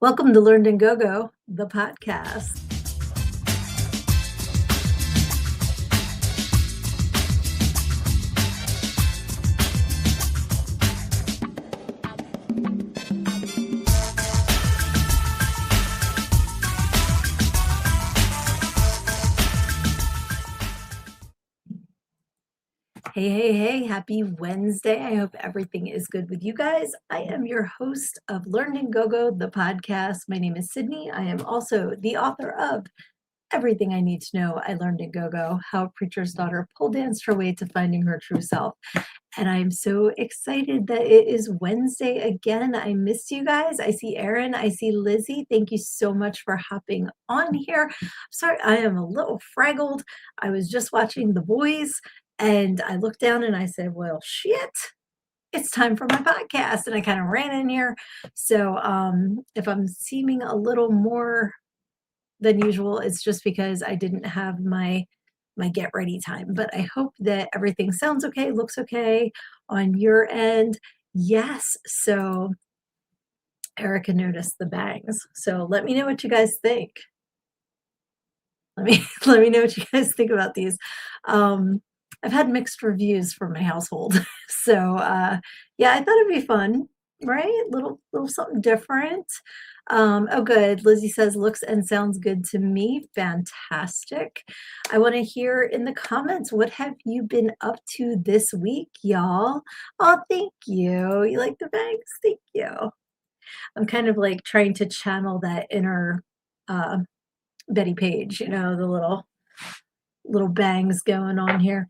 Welcome to Learned and Go-Go, the podcast. Hey, happy Wednesday. I hope everything is good with you guys. I am your host of Learned and Go-Go, the podcast. My name is Sydney. I am also the author of Everything I Need to Know I Learned in Go-Go, How a Preacher's Daughter Pole Danced Her Way to Finding Her True Self. And I'm so excited that it is Wednesday again. I missed you guys. I see Erin. I see Lizzie. Thank you so much for hopping on here. Sorry, I am a little fraggled. I was just watching The Boys and I looked down and I said, well, shit, it's time for my podcast. And I kind of ran in here. So if I'm seeming a little more than usual, it's just because I didn't have my get ready time, but I hope that everything sounds okay, looks okay on your end. Yes. So Erica noticed the bangs. So let me know what you guys think. Let me know what you guys think about these. I've had mixed reviews from my household. So yeah, I thought it'd be fun, right? Little something different. Oh, good. Lizzie says looks and sounds good to me. Fantastic. I want to hear in the comments, what have you been up to this week, y'all? Oh, thank you. You like the bangs? Thank you. I'm kind of like trying to channel that inner Betty Page, you know, the little bangs going on here.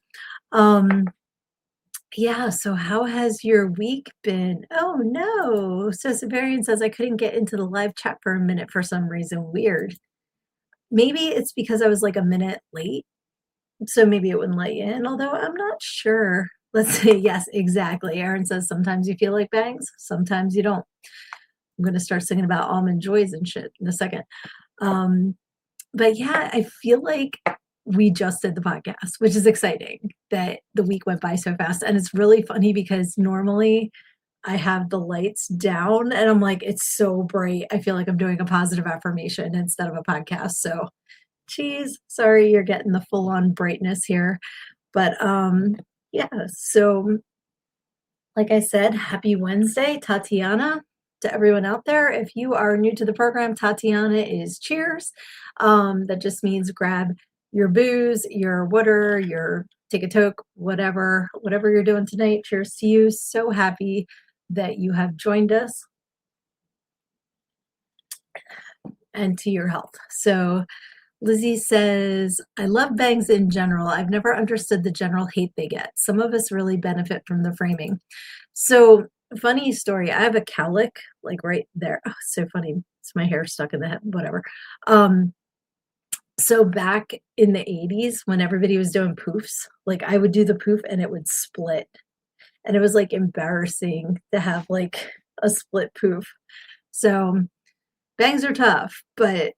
Yeah, so how has your week been? Oh no. So Severian says I couldn't get into the live chat for a minute for some reason. Weird. Maybe it's because I was like a minute late. So maybe it wouldn't let you in, although I'm not sure. Let's say yes, exactly. Aaron says sometimes you feel like bangs, sometimes you don't. I'm gonna start singing about almond joys and shit in a second. But yeah, I feel like we just did the podcast, which is exciting that the week went by so fast. And it's really funny because normally I have the lights down and I'm like, it's so bright. I feel like I'm doing a positive affirmation instead of a podcast. So, geez, sorry you're getting the full on brightness here. But yeah, so like I said, happy Wednesday, Tatiana. To everyone out there, if you are new to the program, Tatiana is cheers. That just means grab your booze, your water, your take a toke, whatever you're doing tonight. Cheers to you. So happy that you have joined us and to your health. So Lizzie says, I love bangs in general. I've never understood the general hate they get. Some of us really benefit from the framing. So funny story. I have a cowlick like right there. Oh, so funny. It's my hair stuck in the head, whatever. So back in the 80s, when everybody was doing poofs, like I would do the poof and it would split. And it was like embarrassing to have like a split poof. So bangs are tough, but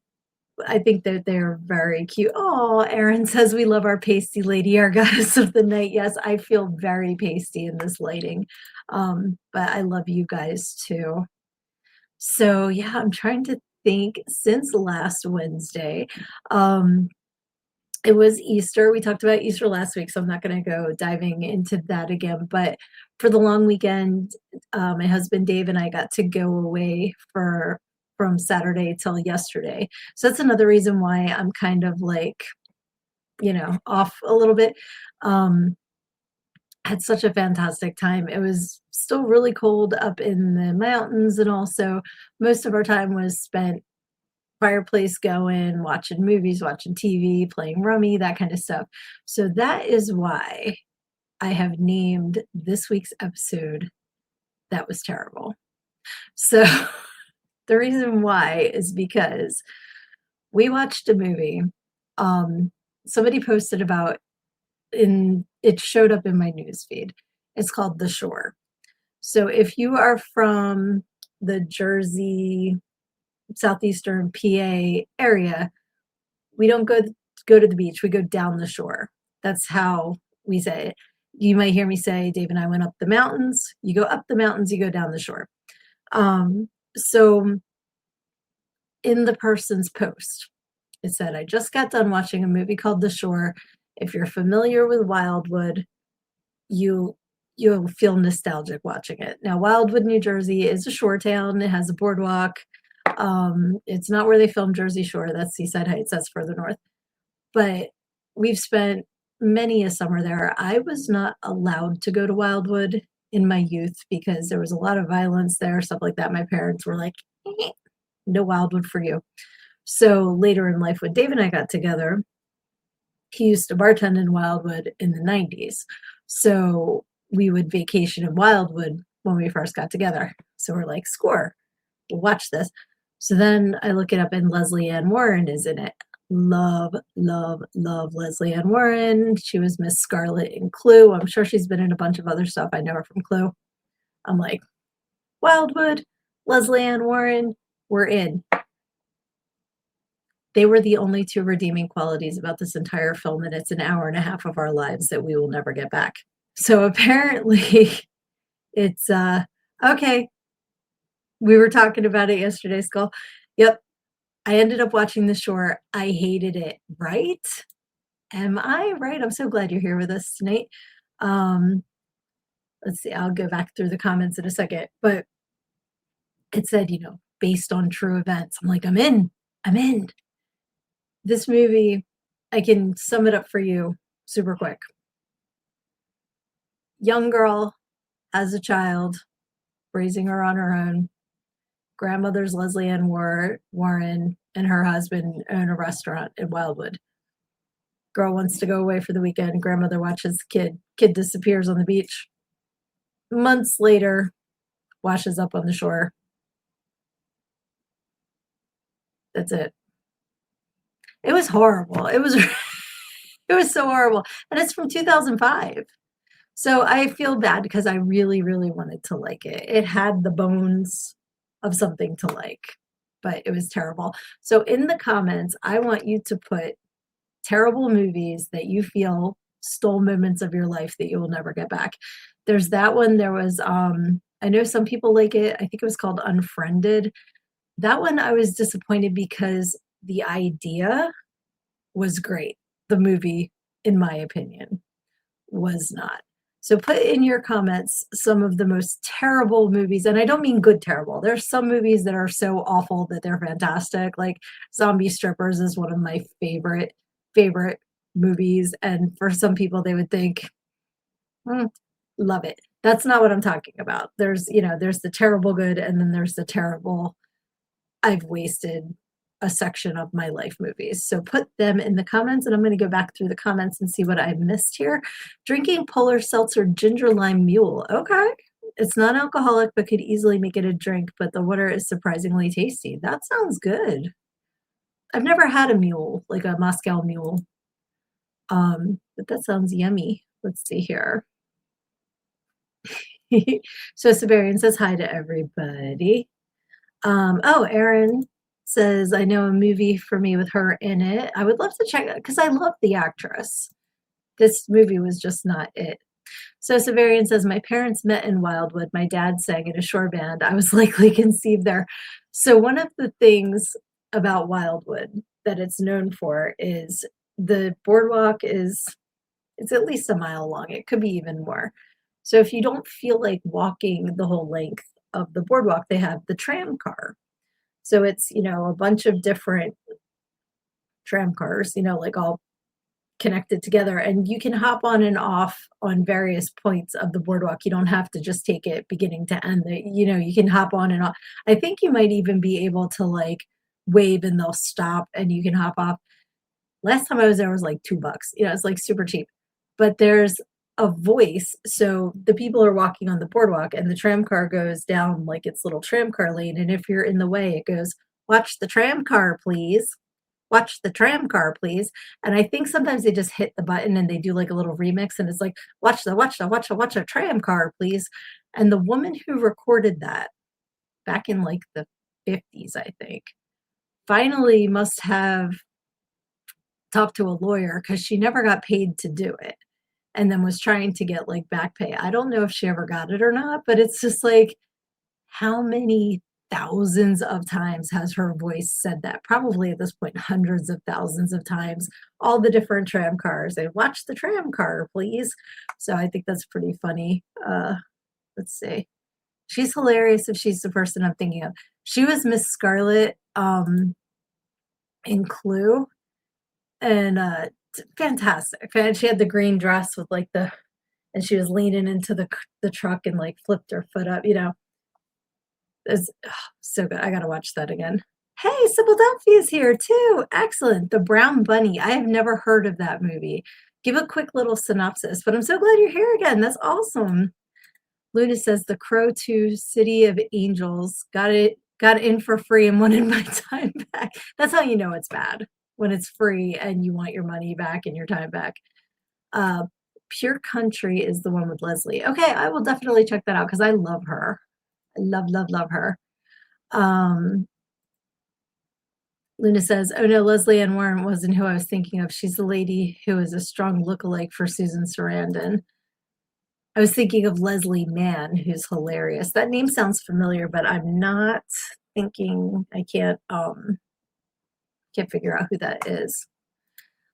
I think that they're very cute. Oh, Erin says we love our pasty lady, our goddess of the night. Yes, I feel very pasty in this lighting. But I love you guys too. So yeah, I'm trying to think since last Wednesday. It was Easter. We talked about Easter last week, so I'm not going to go diving into that again. But for the long weekend, my husband Dave and I got to go away from Saturday till yesterday. So that's another reason why I'm kind of like, off a little bit. Had such a fantastic time. It was still really cold up in the mountains, and also most of our time was spent fireplace going, watching movies, watching TV, playing rummy, that kind of stuff. So that is why I have named this week's episode That Was Terrible. So the reason why is because we watched a movie. Somebody posted about it showed up in my news feed. It's called The Shore. So if you are from the Jersey, southeastern PA area, we don't go to the beach. We go down the shore. That's how we say it. You might hear me say, Dave and I went up the mountains. You go up the mountains, you go down the shore. So in the person's post. It said, "I just got done watching a movie called The Shore. If you're familiar with Wildwood, you you'll feel nostalgic watching it." Now, Wildwood, New Jersey is a shore town. It has a boardwalk. It's not where they filmed Jersey Shore. That's Seaside Heights. That's further north. But we've spent many a summer there. I was not allowed to go to Wildwood in my youth because there was a lot of violence there, stuff like that. My parents were like, no Wildwood for you. So later in life, when Dave and I got together, he used to bartend in Wildwood in the 90s. So we would vacation in Wildwood when we first got together. So we're like, score, we'll watch this. So then I look it up and Leslie Ann Warren is in it. Love, love, love Leslie Ann Warren. She was Miss Scarlet in Clue. I'm sure she's been in a bunch of other stuff. I know her from Clue. I'm like, Wildwood, Leslie Ann Warren, we're in. They were the only two redeeming qualities about this entire film, and it's an hour and a half of our lives that we will never get back. So apparently it's okay. We were talking about it yesterday, Skull. Yep. I ended up watching The Shore. I hated it, right? Am I right? I'm so glad you're here with us tonight. Let's see, I'll go back through the comments in a second. But it said, based on true events. I'm like, I'm in. I'm in. This movie, I can sum it up for you super quick. Young girl has a child, raising her on her own. Grandmother's Leslie Ann Warren and her husband own a restaurant in Wildwood. Girl wants to go away for the weekend. Grandmother watches the kid. Kid disappears on the beach. Months later, washes up on the shore. That's it. It was horrible. It was it was so horrible. And it's from 2005. So I feel bad because I really, really wanted to like it. It had the bones of something to like, but it was terrible. So in the comments, I want you to put terrible movies that you feel stole moments of your life that you will never get back. There's that one. There was I know some people like it. I think it was called Unfriended. That one I was disappointed because the idea was great. The movie, in my opinion, was not. So put in your comments some of the most terrible movies, and I don't mean good terrible. There's some movies that are so awful that they're fantastic. Like Zombie Strippers is one of my favorite movies, and for some people they would think, love it. That's not what I'm talking about. There's the terrible good, and then there's the terrible I've wasted a section of my life movies. So put them in the comments, and I'm going to go back through the comments and see what I missed here. Drinking Polar Seltzer Ginger Lime Mule. Okay. It's not alcoholic, but could easily make it a drink, but the water is surprisingly tasty. That sounds good. I've never had a mule, like a Moscow mule. But that sounds yummy. Let's see here. So Siberian says hi to everybody. Erin says, I know a movie for me with her in it. I would love to check it because I love the actress. This movie was just not it. So Severian says, my parents met in Wildwood. My dad sang in a shore band. I was likely conceived there. So one of the things about Wildwood that it's known for is the boardwalk it's at least a mile long. It could be even more. So if you don't feel like walking the whole length of the boardwalk, they have the tram car. So it's, a bunch of different tram cars, like all connected together, and you can hop on and off on various points of the boardwalk. You don't have to just take it beginning to end. You can hop on and off. I think you might even be able to like wave and they'll stop and you can hop off. Last time I was there was like $2. It's like super cheap. But there's a voice. So the people are walking on the boardwalk and the tram car goes down like its little tram car lane. And if you're in the way, it goes, watch the tram car, please. Watch the tram car, please. And I think sometimes they just hit the button and they do like a little remix and it's like, watch the tram car, please. And the woman who recorded that back in like the 50s, I think, finally must have talked to a lawyer because she never got paid to do it. And then was trying to get like back pay. I don't know if she ever got it or not, but it's just like, how many thousands of times has her voice said that, probably at this point, hundreds of thousands of times, all the different tram cars, and "Watch the tram car, please." So I think that's pretty funny. Let's see. She's hilarious if she's the person I'm thinking of. She was Miss Scarlet, in Clue, and, fantastic, and she had the green dress with, like, the and she was leaning into the truck and, like, flipped her foot up, you know? It's so good. I gotta watch that again. Hey, Sybil Dunphy is here too. Excellent. The Brown Bunny. I have never heard of that movie. Give a quick little synopsis, but I'm so glad you're here again. That's awesome. Luna says The Crow 2 City of Angels got in for free and wanted my time back. That's how you know it's bad. When it's free and you want your money back and your time back. Uh Pure Country is the one with Leslie. Okay, I will definitely check that out because I love her. I love, love, love her. Um, Luna says, "Oh no, Leslie Ann Warren wasn't who I was thinking of. She's the lady who is a strong lookalike for Susan Sarandon." I was thinking of Leslie Mann, who's hilarious. That name sounds familiar, but I'm not thinking. I can't figure out who that is.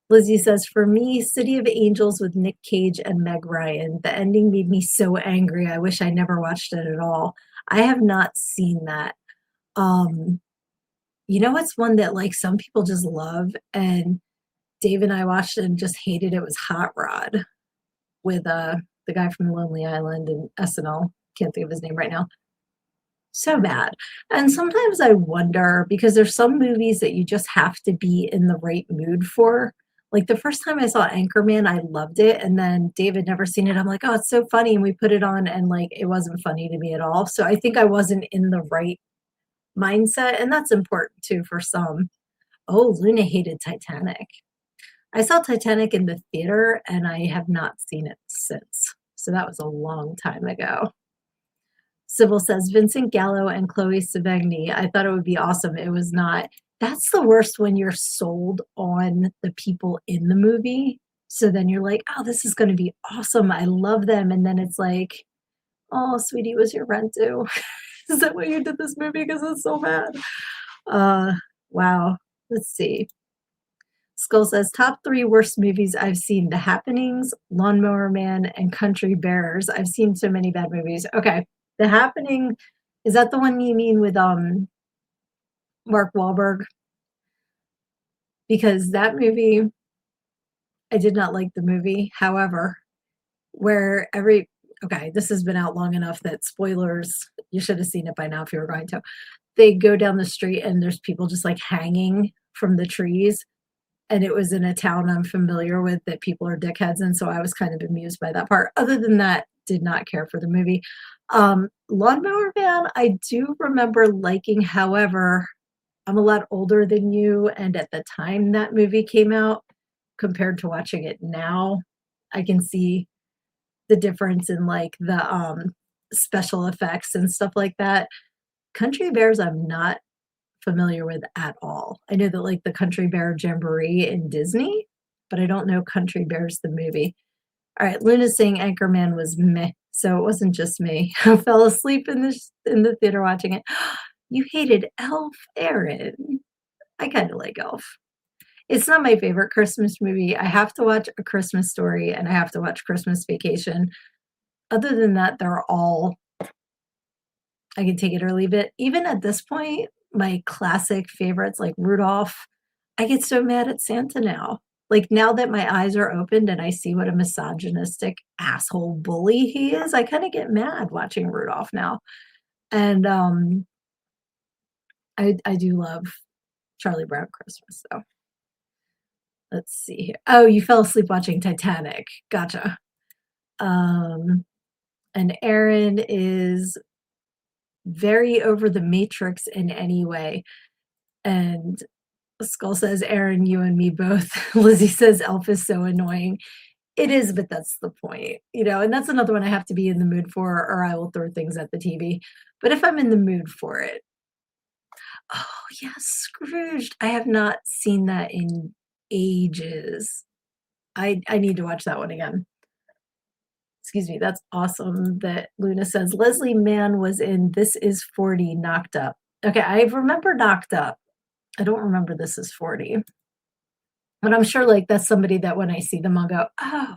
Lizzie says, "For me, City of Angels with Nick Cage and Meg Ryan. The ending made me so angry. I wish I never watched it at all." I have not seen that. Um, you know what's one that, like, some people just love, and Dave and I watched it and just hated it, was Hot Rod with, the guy from Lonely Island and SNL. Can't think of his name right now. So bad. And sometimes I wonder because there's some movies that you just have to be in the right mood for. Like, the first time I saw Anchorman, I loved it, and then David never seen it. I'm like, "Oh, it's so funny," and we put it on, and, like, it wasn't funny to me at all. So I think I wasn't in the right mindset, and that's important too for some. Oh, Luna hated Titanic. I saw Titanic in the theater, and I have not seen it since. So that was a long time ago. Sybil says, "Vincent Gallo and Chloe Sevigny. I thought it would be awesome. It was not." That's the worst when you're sold on the people in the movie. So then you're like, "Oh, this is gonna be awesome. I love them." And then it's like, "Oh, sweetie, was your rent due? Is that why you did this movie? Because it's so bad." Uh, wow. Let's see. Skull says, "Top 3 worst movies I've seen: The Happenings, Lawnmower Man, and Country Bears." I've seen so many bad movies. Okay. The Happening, is that the one you mean with, Mark Wahlberg? Because that movie, I did not like the movie. However, where every okay, this has been out long enough that spoilers, you should have seen it by now if you were going to. They go down the street and there's people just, like, hanging from the trees, and it was in a town I'm familiar with that people are dickheads, and so I was kind of amused by that part. Other than that, did not care for the movie. Lawnmower Man, I do remember liking, however, I'm a lot older than you, and at the time that movie came out, compared to watching it now, I can see the difference in, like, the, special effects and stuff like that. Country Bears, I'm not familiar with at all. I know that, like, the Country Bear Jamboree in Disney, but I don't know Country Bears the movie. Alright, Luna's saying Anchorman was meh, so it wasn't just me. I fell asleep in the theater watching it. You hated Elf, Erin. I kinda like Elf. It's not my favorite Christmas movie. I have to watch A Christmas Story, and I have to watch Christmas Vacation. Other than that, they're all I can take it or leave it. Even at this point, my classic favorites like Rudolph, I get so mad at Santa now. Like, now that my eyes are opened and I see what a misogynistic asshole bully he is, I kinda get mad watching Rudolph now. And, I do love Charlie Brown Christmas, though. Let's see here. Oh, you fell asleep watching Titanic. Gotcha. Um, and Aaron is very over the Matrix in any way. And Skull says, "Aaron, you and me both." Lizzie says, "Elf is so annoying." It is, but that's the point, you know, and that's another one I have to be in the mood for, or I will throw things at the TV. But if I'm in the mood for it, oh, yes, Scrooged. I have not seen that in ages. I need to watch that one again. Excuse me, that's awesome that Luna says, "Leslie Mann was in This Is 40 Knocked Up." Okay, I remember Knocked Up. I don't remember This Is 40, but I'm sure, like, that's somebody that when I see them, I'll go, "Oh,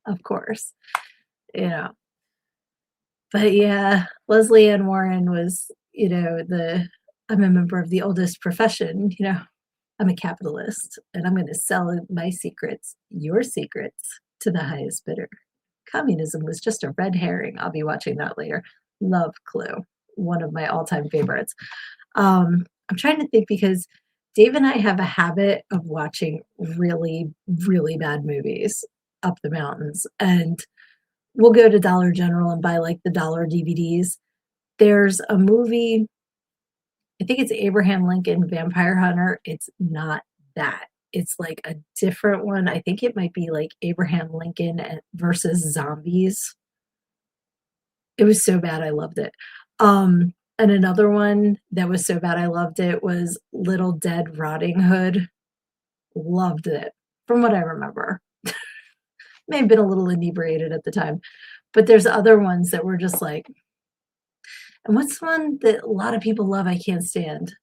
of course," you know? But yeah, Leslie Ann Warren was, I'm a member of the oldest profession, I'm a capitalist, and I'm gonna sell my secrets, your secrets, to the highest bidder. Communism was just a red herring. I'll be watching that later. Love Clue, one of my all-time favorites. I'm trying to think because Dave and I have a habit of watching really, really bad movies up the mountains, and we'll go to Dollar General and buy, like, the dollar DVDs. There's a movie, I think it's Abraham Lincoln Vampire Hunter. It's not that. It's, like, a different one. I think it might be, like, Abraham Lincoln versus zombies. It was so bad, I loved it. And another one that was so bad I loved it was Little Dead Rotting Hood. Loved it, from what I remember. May have been a little inebriated at the time, but there's other ones that were just like, and what's one that a lot of people love I can't stand?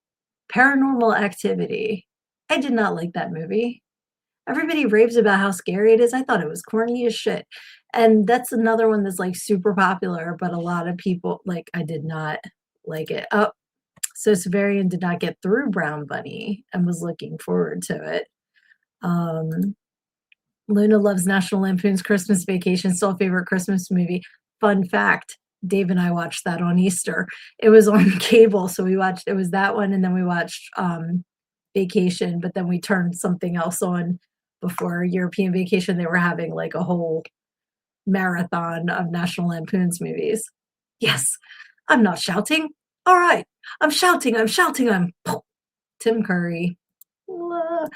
Paranormal Activity. I did not like that movie. Everybody raves about how scary it is. I thought it was corny as shit. And that's another one that's, like, super popular, but a lot of people like, I did not like it. Oh, so Severian did not get through Brown Bunny and was looking forward to it. Um, Luna loves National Lampoon's Christmas Vacation, still a favorite Christmas movie. Fun fact, Dave and I watched that on Easter. It was on cable, so we watched it was that one, and then we watched, Vacation, but then we turned something else on before European Vacation. They were having, like, a whole marathon of National Lampoon's movies. Yes, I'm not shouting. Alright, I'm shouting, Tim Curry. Uh,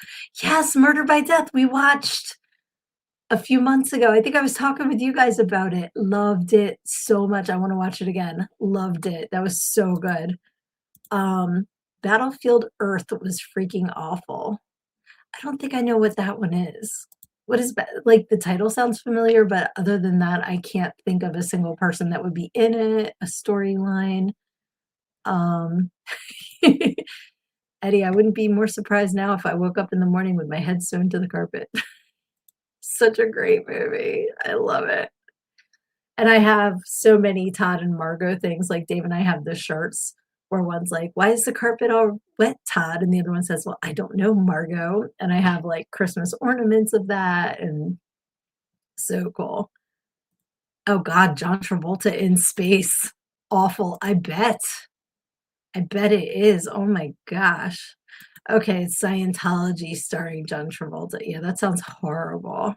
yes, Murder by Death, we watched a few months ago. I think I was talking with you guys about it. Loved it so much. I wanna watch it again. Loved it. That was so good. Um, Battlefield Earth was freaking awful. I don't think I know what that one is. What is like, the title sounds familiar, but other than that, I can't think of a single person that would be in it, a storyline. Um, Eddie, I wouldn't be more surprised now if I woke up in the morning with my head sewn to the carpet. Such a great movie. I love it. And I have so many Todd and Margot things, like, Dave and I have the shirts where one's like, "Why is the carpet all wet, Todd?" And the other one says, "Well, I don't know, Margot." And I have, like, Christmas ornaments of that, and so cool. Oh god, John Travolta in space. Awful, I bet. I bet it is, oh my gosh. Okay, Scientology starring John Travolta. Yeah, that sounds horrible.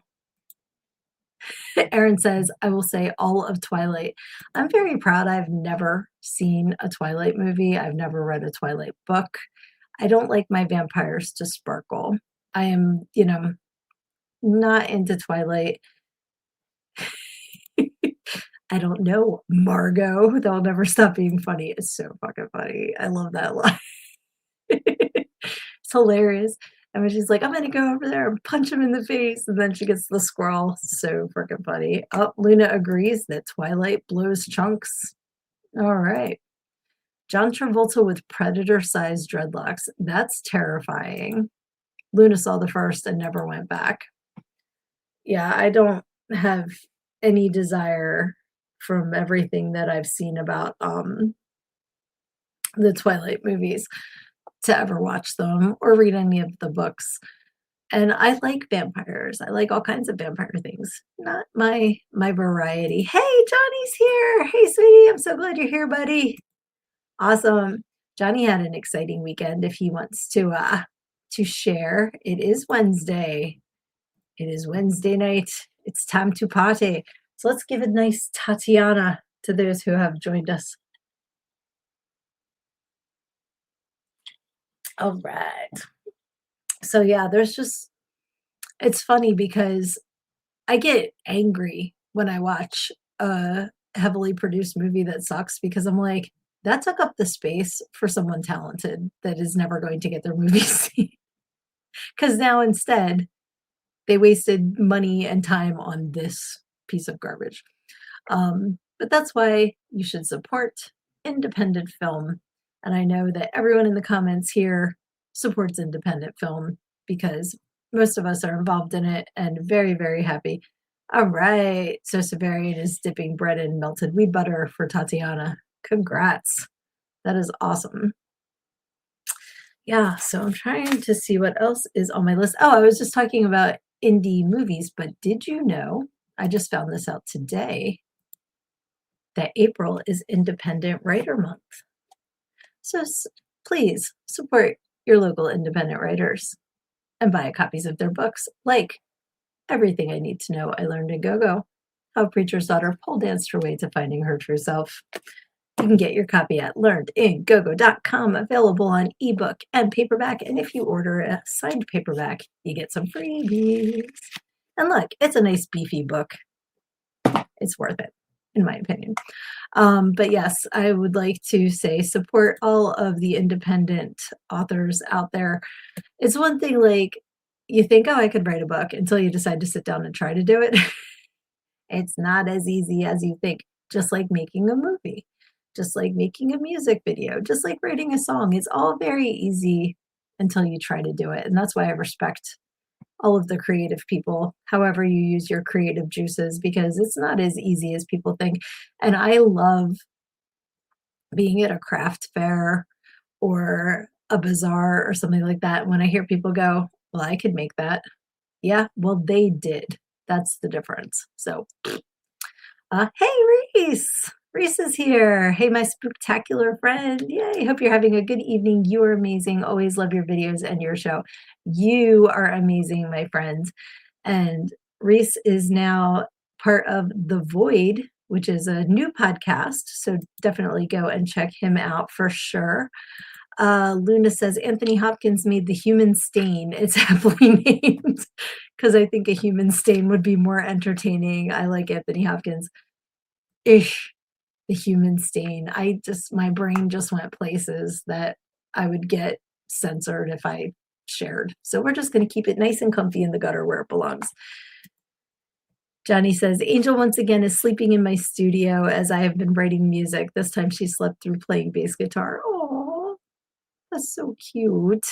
Aaron says, "I will say all of Twilight." I'm very proud I've never seen a Twilight movie. I've never read a Twilight book. I don't like my vampires to sparkle. I am, not into Twilight. I don't know, Margot. They'll never stop being funny. It's so fucking funny. I love that line. It's hilarious. And when she's like, "I'm gonna go over there and punch him in the face," and then she gets the squirrel. So freaking funny. Oh, Luna agrees that Twilight blows chunks. All right. John Travolta with predator-sized dreadlocks. That's terrifying. Luna saw the first and never went back. Yeah, I don't have any desire from everything that I've seen about, the Twilight movies to ever watch them or read any of the books. And I like vampires. I like all kinds of vampire things. Not my variety. Hey, Johnny's here. Hey, sweetie. I'm so glad you're here, buddy. Awesome. Johnny had an exciting weekend if he wants to share. It is Wednesday. It is Wednesday night. It's time to party. So let's give a nice Tatiana to those who have joined us. All right. So yeah, it's funny because I get angry when I watch a heavily produced movie that sucks because I'm like, that took up the space for someone talented that is never going to get their movie seen. Because now instead, they wasted money and time on this piece of garbage. But that's why you should support independent film. And I know that everyone in the comments here supports independent film because most of us are involved in it and very, very happy. All right. So Severian is dipping bread in melted wheat butter for Tatiana. Congrats. That is awesome. Yeah, so I'm trying to see what else is on my list. Oh, I was just talking about indie movies, but did you know, I just found this out today, that April is Independent Writer Month. So please support your local independent writers and buy copies of their books, like Everything I Need to Know I Learned in Go-Go, How a Preacher's Daughter Pole Danced Her Way to Finding Her True Self. You can get your copy at learnedingogo.com, available on ebook and paperback. And if you order a signed paperback, you get some freebies. And look, it's a nice beefy book. It's worth it, in my opinion. But yes, I would like to say support all of the independent authors out there. It's one thing, like, you think, oh, I could write a book until you decide to sit down and try to do it. It's not as easy as you think, just like making a movie, just like making a music video, just like writing a song. It's all very easy until you try to do it. And that's why I respect all of the creative people, however you use your creative juices, because it's not as easy as people think. And I love being at a craft fair or a bazaar or something like that. When I hear people go, well, I could make that. Yeah, well, they did. That's the difference. So hey, Reese. Reese is here. Hey, my spectacular friend. Yay. Hope you're having a good evening. You are amazing. Always love your videos and your show. You are amazing, my friend. And Reese is now part of The Void, which is a new podcast. So definitely go and check him out for sure. Luna says Anthony Hopkins made The Human Stain. It's aptly named because I think A Human Stain would be more entertaining. I like Anthony Hopkins. Ish, The Human Stain. My brain just went places that I would get censored if I shared. So we're just going to keep it nice and comfy in the gutter where it belongs. Johnny says, Angel once again is sleeping in my studio as I have been writing music. This time she slept through playing bass guitar. Oh, that's so cute.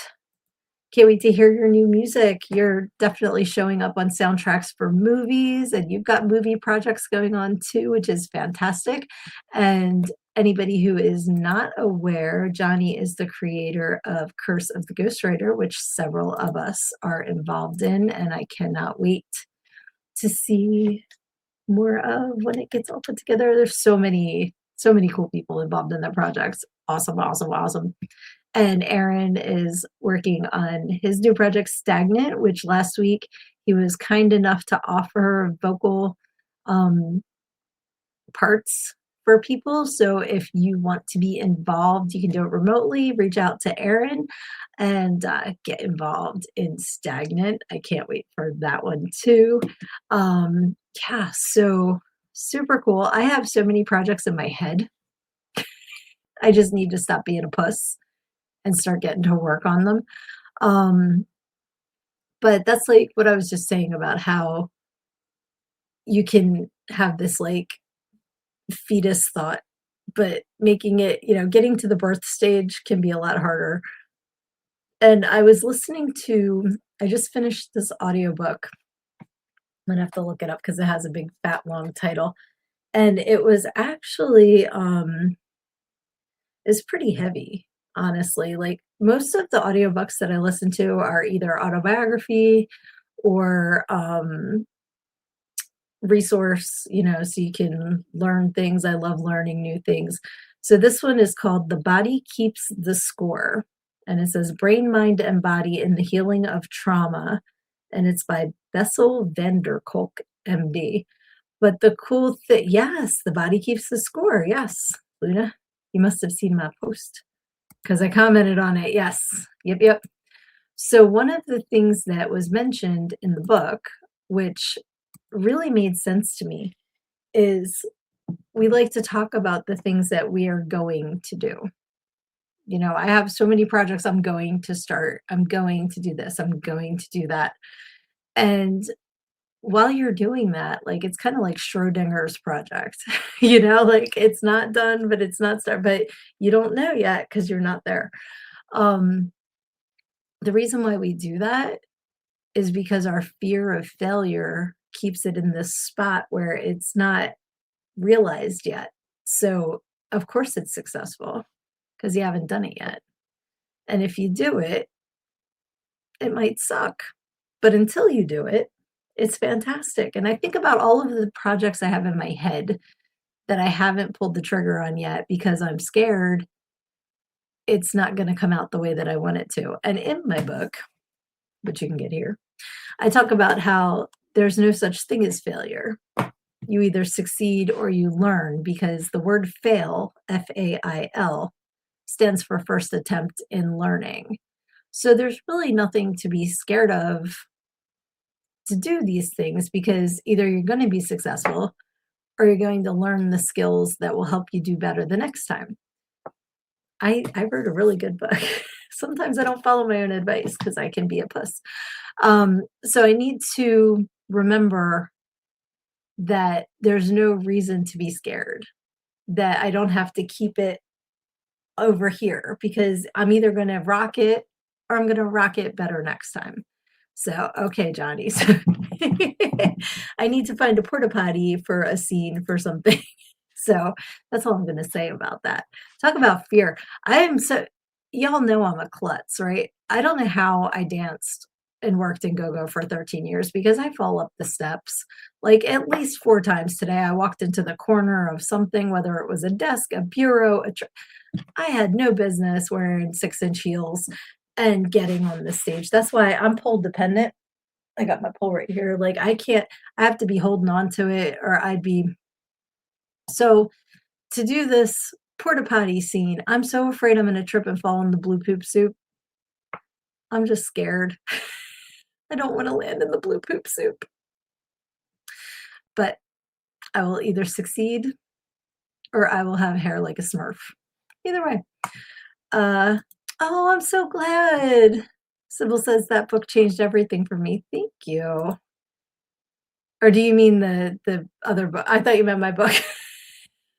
Can't wait to hear your new music. You're definitely showing up on soundtracks for movies, and you've got movie projects going on too, which is fantastic. And anybody who is not aware, Johnny is the creator of Curse of the Ghostwriter, which several of us are involved in, and I cannot wait to see more of when it gets all put together. There's so many cool people involved in that project. Awesome, awesome, awesome. And Aaron is working on his new project, Stagnant, which last week he was kind enough to offer vocal parts for people. So if you want to be involved, you can do it remotely. Reach out to Aaron and get involved in Stagnant. I can't wait for that one too. Yeah, so super cool. I have so many projects in my head. I just need to stop being a puss and start getting to work on them. But that's like what I was just saying about how you can have this like fetus thought, but making it, getting to the birth stage can be a lot harder. And I was I just finished this audiobook. I'm gonna have to look it up because it has a big fat long title. And it was actually is pretty heavy, honestly. Like most of the audiobooks that I listen to are either autobiography or resource, so you can learn things. I love learning new things. So this one is called The Body Keeps the Score. And it says Brain, Mind, and Body in the Healing of Trauma. And it's by Bessel van der Kolk, MD. But the cool thing, yes, The Body Keeps the Score. Yes, Luna, you must have seen my post because I commented on it. Yes. Yep. So one of the things that was mentioned in the book, which really made sense to me, is we like to talk about the things that we are going to do. I have so many projects I'm going to start. I'm going to do this. I'm going to do that. And while you're doing that, like, it's kinda like Schrodinger's project, you know, like, it's not done, but it's not start but you don't know yet because 'cause you're not there. Um, the reason why we do that is because our fear of failure keeps it in this spot where it's not realized yet. So, of course, it's successful because you haven't done it yet. And if you do it, it might suck, but until you do it, it's fantastic. And I think about all of the projects I have in my head that I haven't pulled the trigger on yet because I'm scared it's not going to come out the way that I want it to. And in my book, which you can get here, I talk about how there's no such thing as failure. You either succeed or you learn because the word fail, FAIL, stands for first attempt in learning. So there's really nothing to be scared of to do these things because either you're going to be successful or you're going to learn the skills that will help you do better the next time. I wrote a really good book. Sometimes I don't follow my own advice because I can be a puss. So I need to remember that there's no reason to be scared, that I don't have to keep it over here because I'm either going to rock it or I'm going to rock it better next time. So, okay, Johnny. So I need to find a porta potty for a scene for something. So that's all I'm going to say about that. Talk about fear. I am so, y'all know I'm a klutz, right? I don't know how I danced and worked in go-go for 13 years because I fall up the steps like at least 4 times today. I walked into the corner of something, whether it was a desk, a bureau, I had no business wearing 6-inch heels and getting on the stage. That's why I'm pole dependent. I got my pole right here. Like I can't, I have to be holding on to it or I'd be so to do this porta potty scene, I'm so afraid I'm gonna trip and fall in the blue poop soup. I'm just scared. I don't wanna land in the blue poop soup. But I will either succeed or I will have hair like a Smurf. Either way. Uh, oh, I'm so glad. Sybil says that book changed everything for me. Thank you. Or do you mean the other book? I thought you meant my book.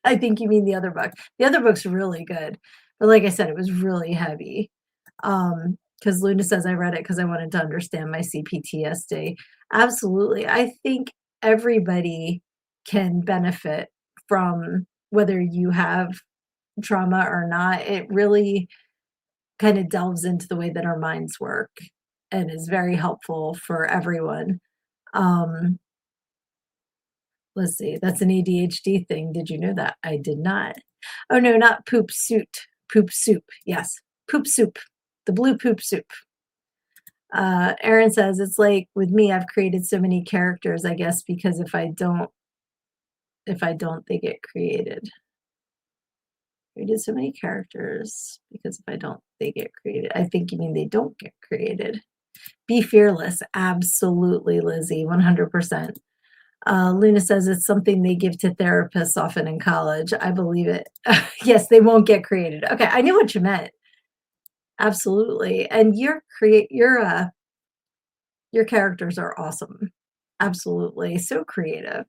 I think you mean the other book. The other book's really good, but like I said, it was really heavy. Because Luna says I read it because I wanted to understand my CPTSD. Absolutely. I think everybody can benefit from whether you have trauma or not. It really kind of delves into the way that our minds work and is very helpful for everyone. Um, let's see, that's an ADHD thing. Did you know that? I did not. Oh no, not poop suit. Poop soup. Yes. Poop soup. The blue poop soup. Aaron says it's like with me, I've created so many characters, I guess, because if I don't, they get created. Created so many characters because if I don't, they get created. I think you mean they don't get created. Be fearless. Absolutely, Lizzie. 100%. Luna says it's something they give to therapists often in college. I believe it. Yes, they won't get created. Okay, I knew what you meant. Absolutely. And your characters are awesome. Absolutely. So creative.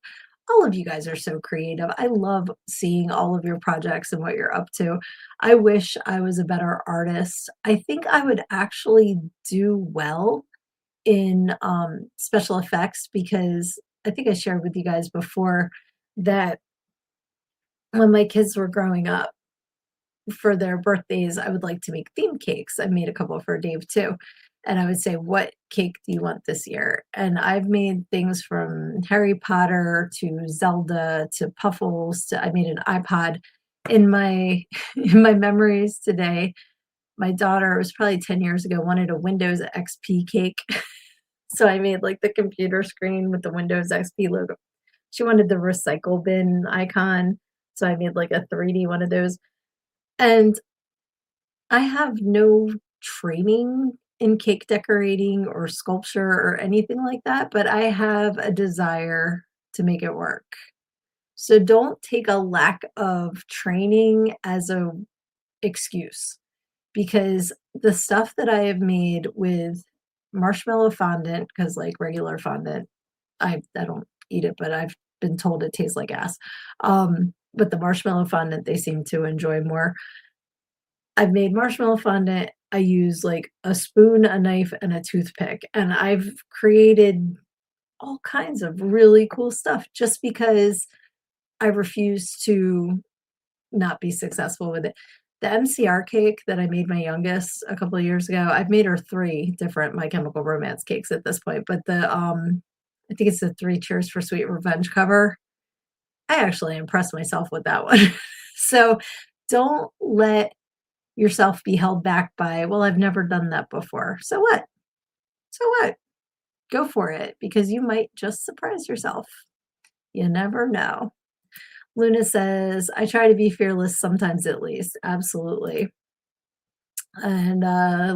All of you guys are so creative. I love seeing all of your projects and what you're up to. I wish I was a better artist. I think I would actually do well in special effects because I think I shared with you guys before that when my kids were growing up for their birthdays, I would like to make theme cakes. I made a couple for Dave too. And I would say, what cake do you want this year? And I've made things from Harry Potter to Zelda to Puffles to I made an iPod in my in my memories today. My daughter, it was probably 10 years ago, wanted a Windows XP cake. So I made like the computer screen with the Windows XP logo. She wanted the recycle bin icon. So I made like a 3D one of those. And I have no training in cake decorating or sculpture or anything like that, but I have a desire to make it work. So don't take a lack of training as a excuse because the stuff that I have made with marshmallow fondant, because like regular fondant, I don't eat it, but I've been told it tastes like ass. But the marshmallow fondant they seem to enjoy more. I've made marshmallow fondant. I use, like, a spoon, a knife, and a toothpick, and I've created all kinds of really cool stuff just because I refuse to not be successful with it. The MCR cake that I made my youngest a couple of years ago, I've made her 3 different My Chemical Romance cakes at this point, but I think it's the 3 Cheers for Sweet Revenge cover. I actually impressed myself with that one. So, don't let yourself be held back by, "Well, I've never done that before." So what? So what? Go for it because you might just surprise yourself. You never know. Luna says, "I try to be fearless sometimes at least." Absolutely. And,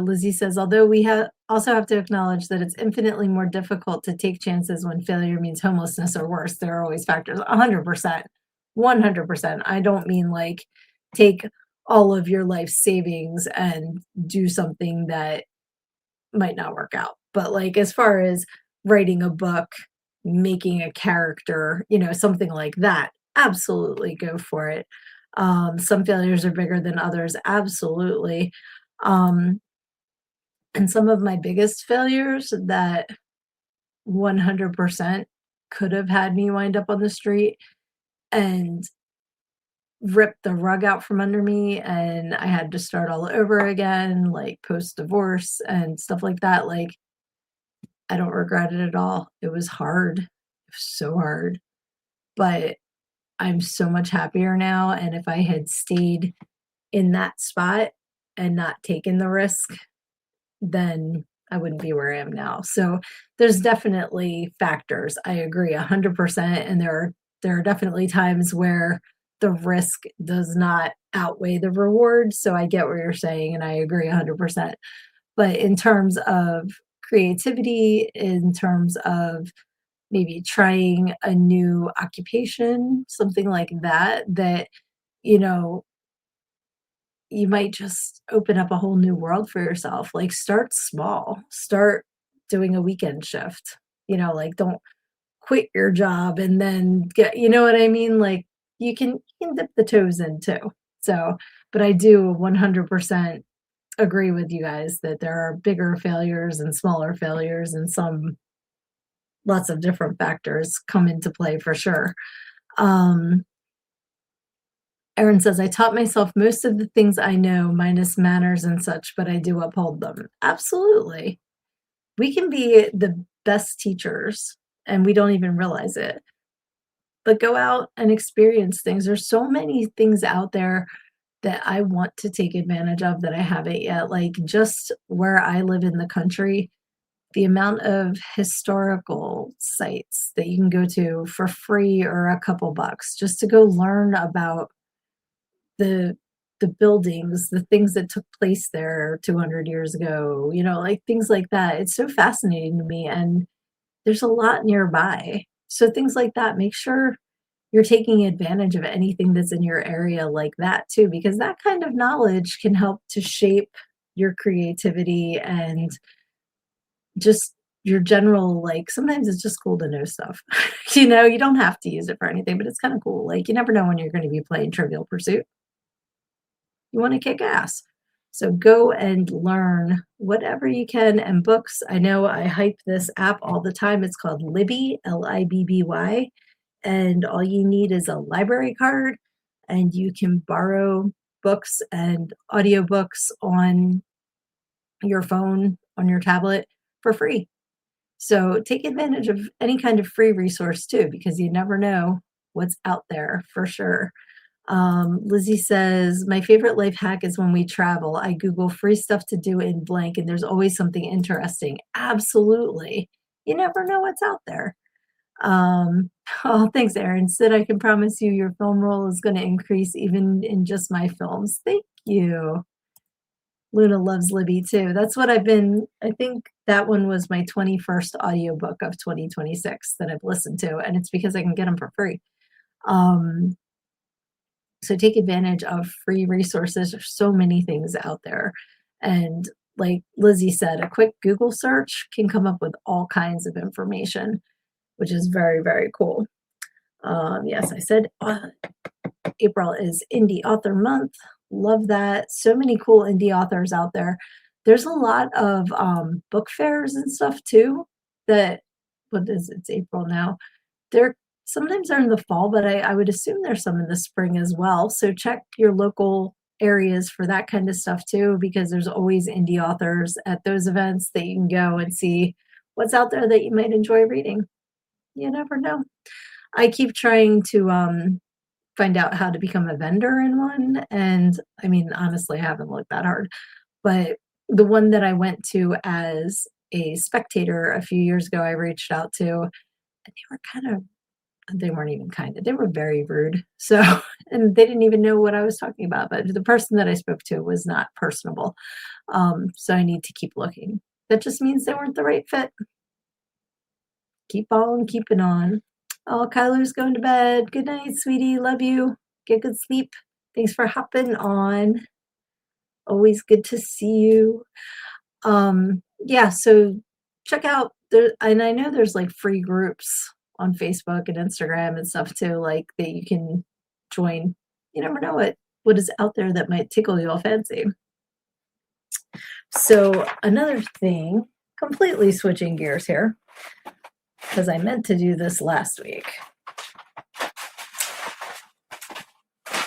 Lizzie says, "Although we also have to acknowledge that it's infinitely more difficult to take chances when failure means homelessness or worse. There are always factors." 100%. 100%. I don't mean, like, take all of your life savings and do something that might not work out. But, like, as far as writing a book, making a character, something like that, absolutely go for it. Some failures are bigger than others, absolutely. Um, and some of my biggest failures that 100% could have had me wind up on the street and rip the rug out from under me, and I had to start all over again, like post-divorce and stuff like that. Like, I don't regret it at all. It was hard. It was so hard, but I'm so much happier now, and if I had stayed in that spot and not taken the risk, then I wouldn't be where I am now. So, there's definitely factors. I agree 100%, and there are definitely times where the risk does not outweigh the reward, so I get what you're saying, and I agree 100%. But in terms of creativity, in terms of maybe trying a new occupation, something like that, you know, you might just open up a whole new world for yourself. Like, start small. Start doing a weekend shift. Like, don't quit your job and then you know what I mean? Like, you can dip the toes in too. So, but I do 100% agree with you guys that there are bigger failures and smaller failures, and lots of different factors come into play for sure. Um, Erin says, "I taught myself most of the things I know, minus manners and such, but I do uphold them." Absolutely. We can be the best teachers and we don't even realize it. But go out and experience things. There's so many things out there that I want to take advantage of that I haven't yet. Like, just where I live in the country, the amount of historical sites that you can go to for free or a couple bucks just to go learn about the the buildings, the things that took place there 200 years ago, like things like that. It's so fascinating to me, and there's a lot nearby. So things like that, make sure you're taking advantage of anything that's in your area like that too, because that kind of knowledge can help to shape your creativity and just your general, like, sometimes it's just cool to know stuff. You don't have to use it for anything, but it's kind of cool. Like, you never know when you're going to be playing Trivial Pursuit. You want to kick ass. So go and learn whatever you can. And books, I know I hype this app all the time. It's called Libby, Libby. And all you need is a library card, and you can borrow books and audiobooks on your phone, on your tablet for free. So take advantage of any kind of free resource too, because you never know what's out there for sure. Lizzie says, "My favorite life hack is when we travel. I Google free stuff to do in blank, and there's always something interesting." Absolutely. You never know what's out there. Oh, thanks, Erin. Said, "I can promise you your film role is going to increase even in just my films." Thank you. Luna loves Libby too. I think that one was my 21st audiobook of 2026 that I've listened to, and it's because I can get them for free. Um, so take advantage of free resources. There's so many things out there. And like Lizzie said, a quick Google search can come up with all kinds of information. which is very, very cool. Yes, I said April is Indie Author Month. Love that. So many cool indie authors out there. There's a lot of book fairs and stuff too. That what is it's April now. They're sometimes they're in the fall, but I would assume there's some in the spring as well. So check your local areas for that kind of stuff too, because there's always indie authors at those events that you can go and see what's out there that you might enjoy reading. You never know. I keep trying to find out how to become a vendor in one. And I mean, honestly, I haven't looked that hard. But the one that I went to as a spectator a few years ago, I reached out to, and they were kind of, they weren't even kind of, they were very rude. So, and they didn't even know what I was talking about. But the person that I spoke to was not personable. So I need to keep looking. That just means they weren't the right fit. Keep on keeping on. Oh, Kyler's going to bed. Good night, sweetie. Love you. Get good sleep. Thanks for hopping on. Always good to see you. Yeah, so check out there, and I know there's like free groups on Facebook and Instagram and stuff too, like that you can join. You never know what is out there that might tickle your fancy. So another thing, completely switching gears here, because I meant to do this last week.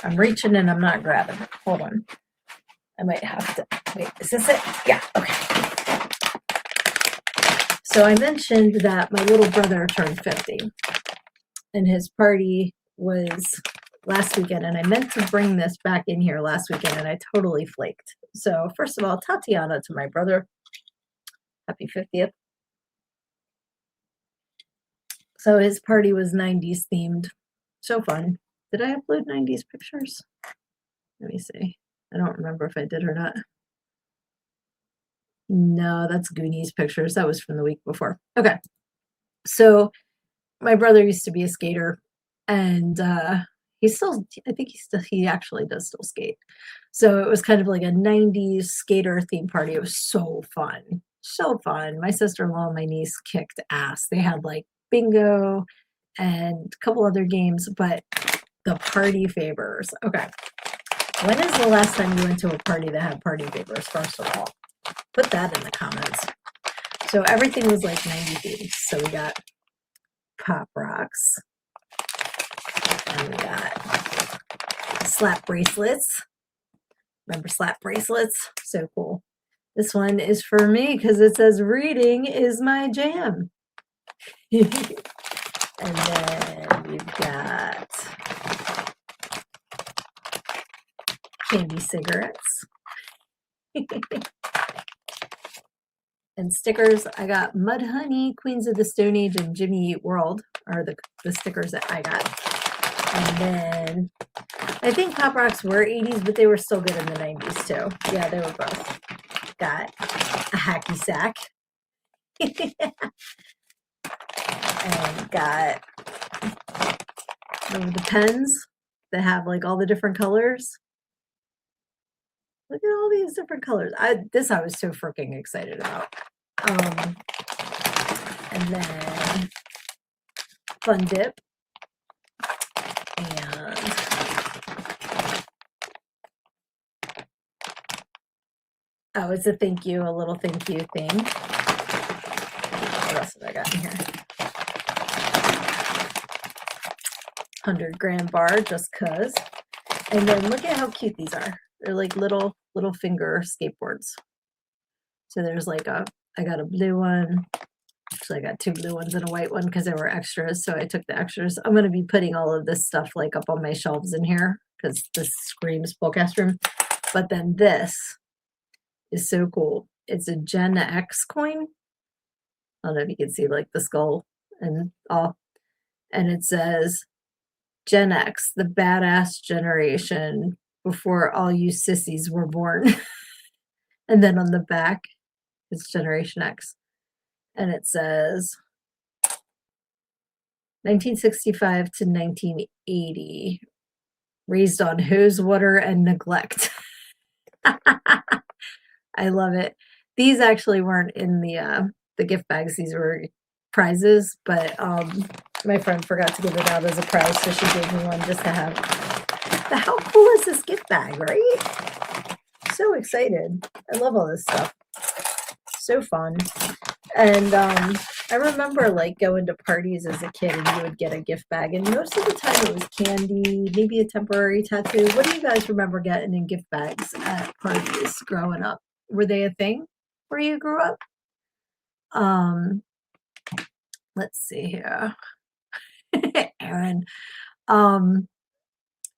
I'm reaching and I'm not grabbing. Hold on. I might have to, wait, is this it? Yeah, okay. So I mentioned that my little brother turned 50 and his party was last weekend, and I meant to bring this back in here last weekend and I totally flaked. So first of all, Tatiana to my brother, happy 50th. So his party was 90s themed. So fun. Did I upload 90s pictures? Let me see. I don't remember if I did or not. No, that's Goonies pictures. That was from the week before. Okay. So my brother used to be a skater, and I think he actually does still skate. So it was kind of like a 90s skater theme party. It was so fun. So fun. My sister-in-law and my niece kicked ass. They had like bingo and a couple other games, but the party favors. Okay. When is the last time you went to a party that had party favors, first of all? Put that in the comments. So everything was like 90 themes. So we got Pop Rocks. And we got slap bracelets. Remember slap bracelets? So cool. This one is for me because it says reading is my jam. And then we've got candy cigarettes. And stickers. I got Mud Honey, Queens of the Stone Age, and Jimmy Eat World are the stickers that I got. And then I think Pop Rocks were 80s, but they were still good in the 90s too. Yeah, they were both. Got a hacky sack. And got the pens that have like all the different colors. Look at all these different colors. I was so freaking excited about. And then Fun Dip. And oh, it's a little thank you thing. What else have I got in here? 100-gram bar, just cuz. And then look at how cute these are. They're like little finger skateboards. So there's like I got a blue one. Actually, I got 2 blue ones and a white one because they were extras. So I took the extras. I'm going to be putting all of this stuff like up on my shelves in here because this screams Spellcast room. But then this is so cool. It's a Gen X coin. I don't know if you can see like the skull and all. And it says Gen X, the badass generation before all you sissies were born. And then on the back, it's Generation X. And it says 1965 to 1980, raised on hose water and neglect. I love it. These actually weren't in the gift bags. These were prizes, but my friend forgot to give it out as a prize, so she gave me one just to have. But how cool is this gift bag, right? So excited. I love all this stuff. So fun. And I remember like going to parties as a kid and you would get a gift bag, and most of the time it was candy, maybe a temporary tattoo. What do you guys remember getting in gift bags at parties growing up? Were they a thing where you grew up? Um, let's see here. Aaron. Um,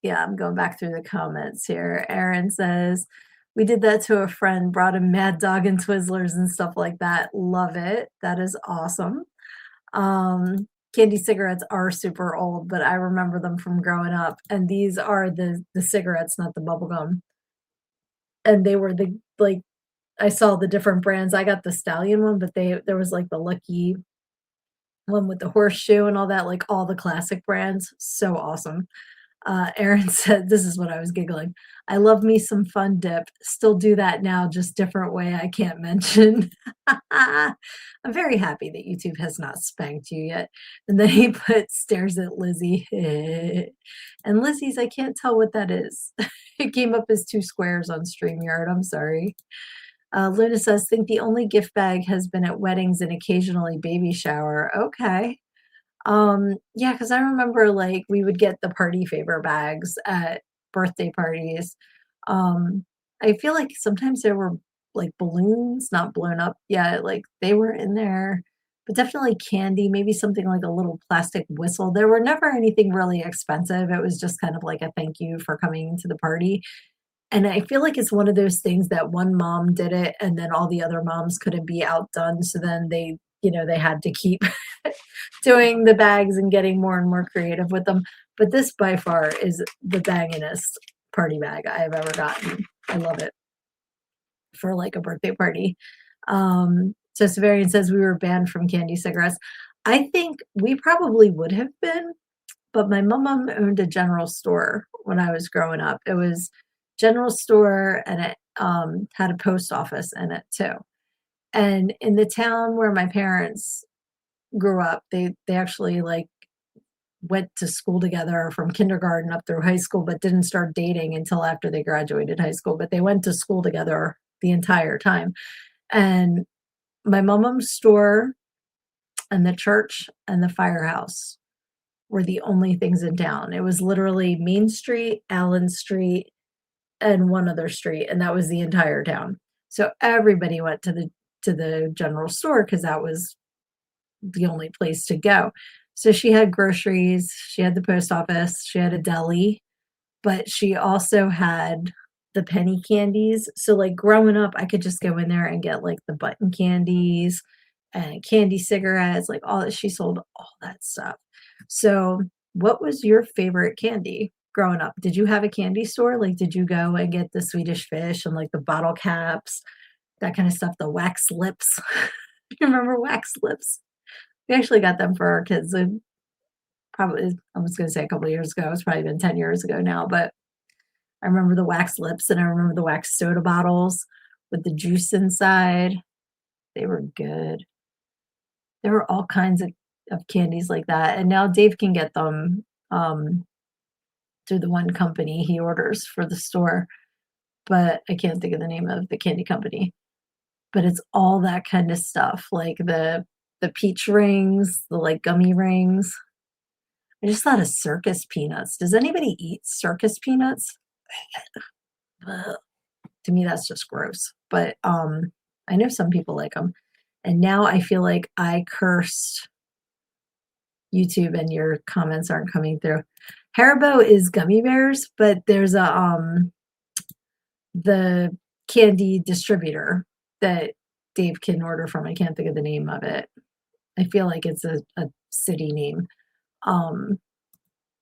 yeah, I'm going back through the comments here. Aaron says, we did that to a friend, brought him Mad Dog and Twizzlers and stuff like that. Love it. That is awesome. Candy cigarettes are super old, but I remember them from growing up. And these are the cigarettes, not the bubble gum. And they were the like I saw the different brands. I got the Stallion one, but there was like the Lucky one with the horseshoe and all that, like all the classic brands. So awesome. Aaron said, this is what I was giggling. I love me some Fun Dip. Still do that now, just different way I can't mention. I'm very happy that YouTube has not spanked you yet. And then he put stares at Lizzie. And Lizzie's, I can't tell what that is. It came up as 2 squares on StreamYard. I'm sorry. Luna says, think the only gift bag has been at weddings and occasionally baby shower. Okay. Yeah, because I remember, like, we would get the party favor bags at birthday parties. Um, I feel like sometimes there were, like, balloons not blown up yet, like, they were in there, but definitely candy, maybe something like a little plastic whistle. There were never anything really expensive, it was just kind of like a thank you for coming to the party, and I feel like it's one of those things that one mom did it, and then all the other moms couldn't be outdone, so then they had to keep doing the bags and getting more and more creative with them. But this by far is the bangingest party bag I've ever gotten. I love it for like a birthday party. So Severian says we were banned from candy cigarettes. I think we probably would have been, but my mom owned a general store when I was growing up. It was general store and it had a post office in it too. And in the town where my parents grew up, they actually like went to school together from kindergarten up through high school, but didn't start dating until after they graduated high school. But they went to school together the entire time. And my mom's store and the church and the firehouse were the only things in town. It was literally Main Street, Allen Street, and one other street, and that was the entire town. So everybody went to the general store because that was the only place to go. So she had groceries, she had the post office, she had a deli, but she also had the penny candies. So like growing up, I could just go in there and get like the button candies and candy cigarettes, like all that. She sold all that stuff. So what was your favorite candy growing up? Did you have a candy store? Like, did you go and get the Swedish fish and like the bottle caps, that kind of stuff, the wax lips? You remember wax lips? We actually got them for our kids. Probably, I was going to say a couple of years ago. It's probably been 10 years ago now, but I remember the wax lips and I remember the wax soda bottles with the juice inside. They were good. There were all kinds of candies like that. And now Dave can get them through the one company he orders for the store. But I can't think of the name of the candy company. But it's all that kind of stuff, like the peach rings, the like gummy rings. I just thought of circus peanuts. Does anybody eat circus peanuts? Ugh. To me, that's just gross. But I know some people like them. And now I feel like I cursed YouTube and your comments aren't coming through. Haribo is gummy bears, but there's the candy distributor that Dave can order from. I can't think of the name of it. I feel like it's a city name. Um,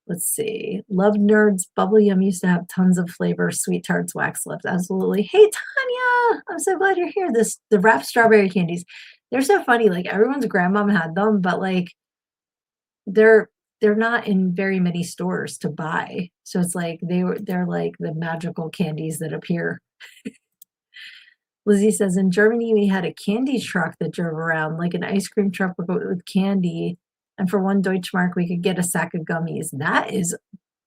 let's see. Love Nerds Bubble Yum used to have tons of flavor. Sweet Tarts, Wax Lips. Absolutely. Hey, Tanya. I'm so glad you're here. The wrapped strawberry candies. They're so funny. Like everyone's grandmom had them, but like they're not in very many stores to buy. So it's like they're like the magical candies that appear. Lizzie says, in Germany, we had a candy truck that drove around, like an ice cream truck with candy. And for 1 Deutschmark, we could get a sack of gummies. That is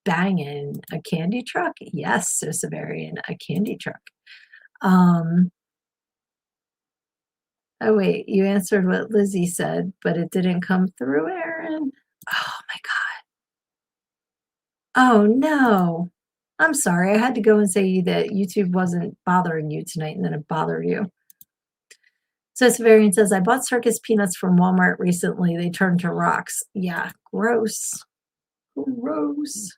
banging. A candy truck? Yes, so Severian, a candy truck. Oh, wait, you answered what Lizzie said, but it didn't come through, Aaron. Oh, my God. Oh, no. I'm sorry. I had to go and say that YouTube wasn't bothering you tonight, and then it bothered you. So Severian says, I bought circus peanuts from Walmart recently. They turned to rocks. Yeah, gross. Gross.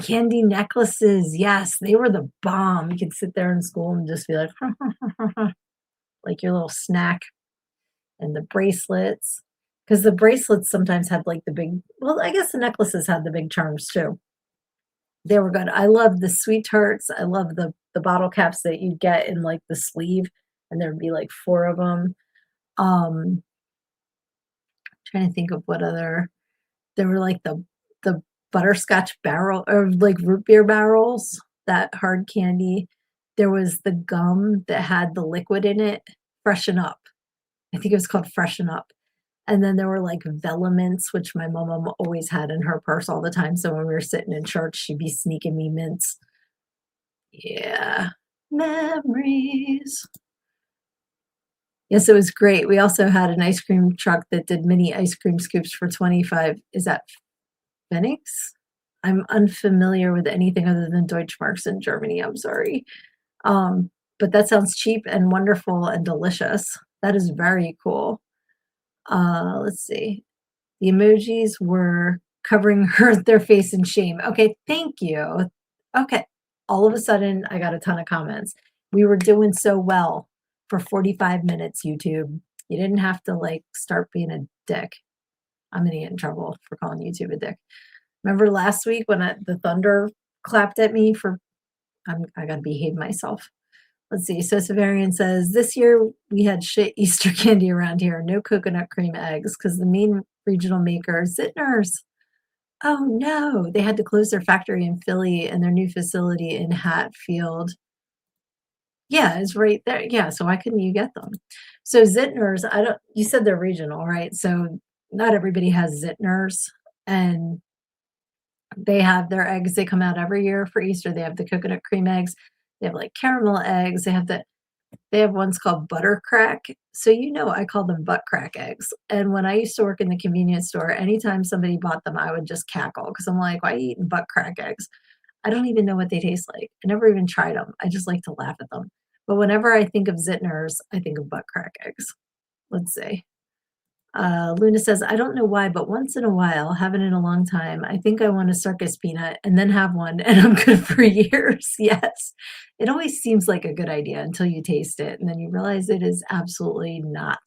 Candy necklaces. Yes, they were the bomb. You could sit there in school and just be like, like your little snack. And the bracelets. Because the bracelets sometimes had like the big, well, I guess the necklaces had the big charms too. They were good. I love the sweet tarts. I love the bottle caps that you get in like the sleeve, and there'd be like 4 of them. Um, trying to think of what other. There were like the butterscotch barrel or like root beer barrels, that hard candy. There was the gum that had the liquid in it, Freshen Up. I think it was called Freshen Up. And then there were like Velomints, which my mom always had in her purse all the time. So when we were sitting in church, she'd be sneaking me mints. Yeah. Memories. Yes, it was great. We also had an ice cream truck that did mini ice cream scoops for 25. Is that Phoenix? I'm unfamiliar with anything other than Deutschmarks in Germany. I'm sorry. But that sounds cheap and wonderful and delicious. That is very cool. Let's see. The emojis were covering their face in shame. Okay, thank you. Okay. All of a sudden, I got a ton of comments. We were doing so well for 45 minutes, YouTube. You didn't have to like start being a dick. I'm gonna get in trouble for calling YouTube a dick. Remember last week when the thunder clapped at me for I gotta behave myself. Let's see. So Severian says, this year we had shit Easter candy around here. No coconut cream eggs because the main regional maker, Zittner's. Oh no, they had to close their factory in Philly and their new facility in Hatfield. Yeah, it's right there. Yeah, so why couldn't you get them? So Zittner's, you said they're regional, right? So not everybody has Zittner's, and they have their eggs. They come out every year for Easter. They have the coconut cream eggs. They have like caramel eggs. They have ones called butter crack. So I call them butt crack eggs. And when I used to work in the convenience store, anytime somebody bought them, I would just cackle because I'm like, why are you eating butt crack eggs? I don't even know what they taste like. I never even tried them. I just like to laugh at them. But whenever I think of Zittner's, I think of butt crack eggs. Let's see. Luna says, I don't know why, but once in a while, haven't in a long time, I think I want a circus peanut and then have one and I'm good for years. Yes. It always seems like a good idea until you taste it and then you realize it is absolutely not.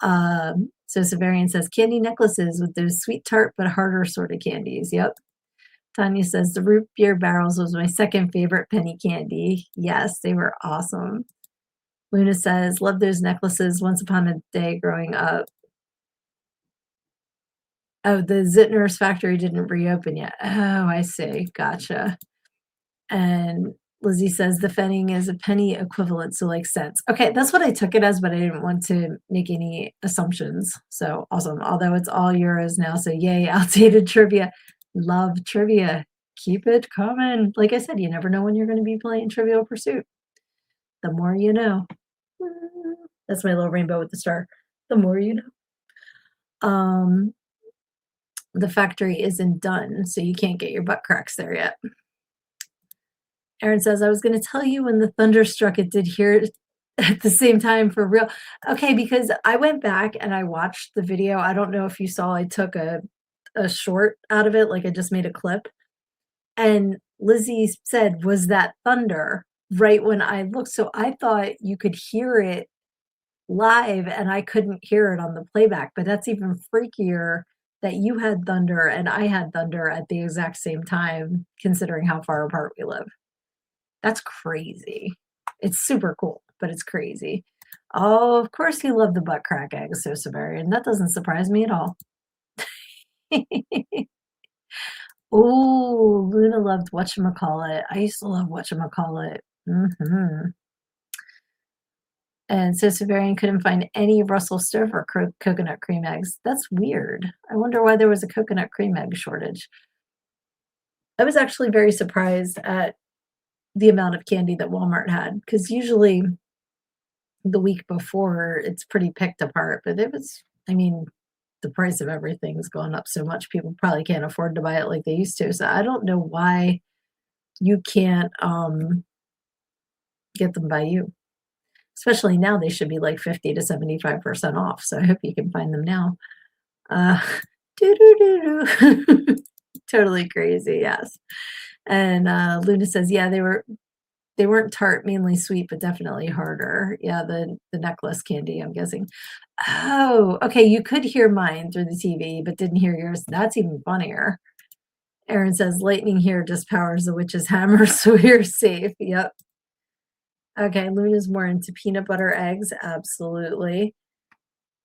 So Severian says, candy necklaces with those sweet tart but harder sort of candies. Yep. Tanya says, the root beer barrels was my second favorite penny candy. Yes, they were awesome. Luna says, love those necklaces once upon a day growing up. Oh, the Zittner's factory didn't reopen yet. Oh, I see. Gotcha. And Lizzie says the pfennig is a penny equivalent, so like cents. Okay, that's what I took it as, but I didn't want to make any assumptions. So awesome. Although it's all euros now, so yay, outdated trivia. Love trivia. Keep it coming. Like I said, you never know when you're going to be playing Trivial Pursuit. The more you know. That's my little rainbow with the star. The more you know. The factory isn't done, so you can't get your butt cracks there yet. Aaron says, I was going to tell you when the thunder struck, it did hear it at the same time for real. Okay, because I went back and I watched the video. I don't know if you saw, I took a short out of it, like I just made a clip. And Lizzie said, was that thunder right when I looked? So I thought you could hear it live and I couldn't hear it on the playback, but that's even freakier that you had thunder and I had thunder at the exact same time, considering how far apart we live. That's crazy. It's super cool, but it's crazy. Oh, of course you love the butt crack eggs, so Severian. That doesn't surprise me at all. Oh, Luna loved whatchamacallit. I used to love whatchamacallit. And so Severian couldn't find any Russell Stover coconut cream eggs. That's weird. I wonder why there was a coconut cream egg shortage. I was actually very surprised at the amount of candy that Walmart had because usually the week before it's pretty picked apart, but it was, I mean, the price of everything's gone up so much, people probably can't afford to buy it like they used to. So I don't know why you can't get them by you. Especially now, they should be like 50 to 75% off. So I hope you can find them now. Uh, doo-doo-doo-doo. Totally crazy, yes. And Luna says, yeah, they weren't tart, mainly sweet, but definitely harder. Yeah, the necklace candy, I'm guessing. Oh, okay. You could hear mine through the TV, but didn't hear yours. That's even funnier. Aaron says, lightning here just powers the witch's hammer, so you're safe. Yep. Okay, Luna's more into peanut butter eggs. Absolutely.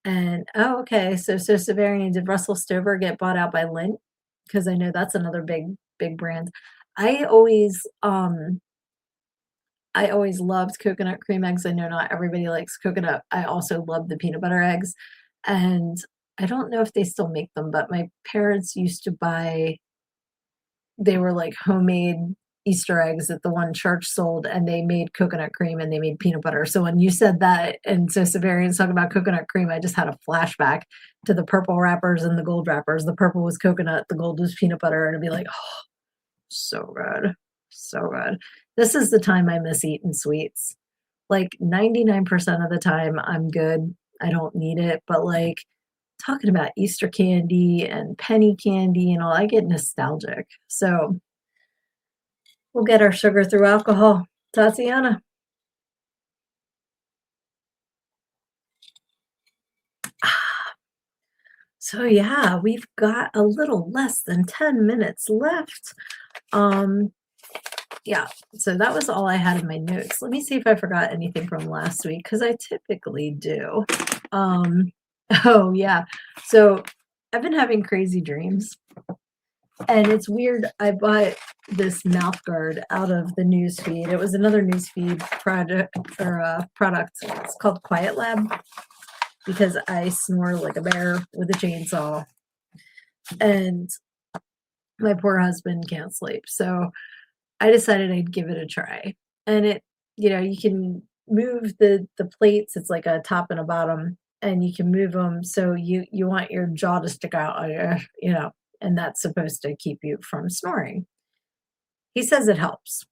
And oh, okay. So Severian, did Russell Stover get bought out by Lindt? Because I know that's another big brand. I always I always loved coconut cream eggs. I know not everybody likes coconut. I also love the peanut butter eggs. And I don't know if they still make them, but my parents used to buy, they were like homemade Easter eggs that the one church sold, and they made coconut cream and they made peanut butter. So when you said that, and so Severian's talking about coconut cream, I just had a flashback to the purple wrappers and the gold wrappers. The purple was coconut, the gold was peanut butter, and it'd be like, oh, so good. So good. This is the time I miss eating sweets. Like 99% of the time, I'm good. I don't need it. But like talking about Easter candy and penny candy and all, I get nostalgic. So we'll get our sugar through alcohol. Tatiana. So yeah, we've got a little less than 10 minutes left. Um, yeah, so that was all I had in my notes. Let me see if I forgot anything from last week because I typically do. Um, oh yeah, so I've been having crazy dreams, and it's weird. I bought this mouth guard out of the news feed. It was another news feed product or product. It's called Quiet Lab because I snore like a bear with a chainsaw, and my poor husband can't sleep. So I decided I'd give it a try. And it, you can move the plates. It's like a top and a bottom, and you can move them so you want your jaw to stick out, and that's supposed to keep you from snoring. He says it helps.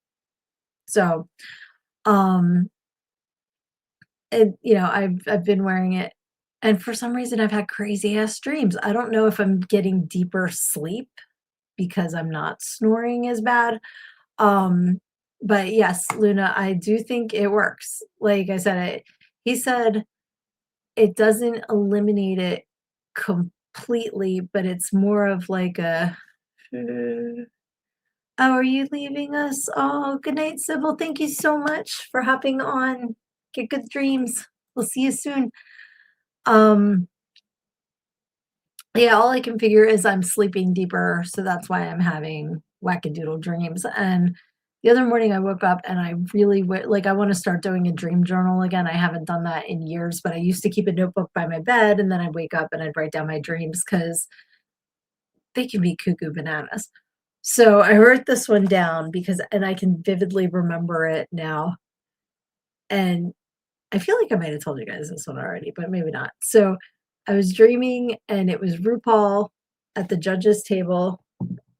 So, um, I've been wearing it, and for some reason I've had crazy ass dreams. I don't know if I'm getting deeper sleep because I'm not snoring as bad. Um, but yes, Luna, I do think it works. Like I said, he said it doesn't eliminate it completely, but it's more of like a, oh, are you leaving us? Oh, good night, Sybil. Thank you so much for hopping on. Get good dreams. We'll see you soon. Um, yeah, all I can figure is I'm sleeping deeper, so that's why I'm having wackadoodle dreams. And the other morning I woke up and I really like I want to start doing a dream journal again. I haven't done that in years, but I used to keep a notebook by my bed, and then I'd wake up and I'd write down my dreams because they can be cuckoo bananas. So I wrote this one down and I can vividly remember it now. And I feel like I might have told you guys this one already, but maybe not. So I was dreaming, and it was RuPaul at the judges' table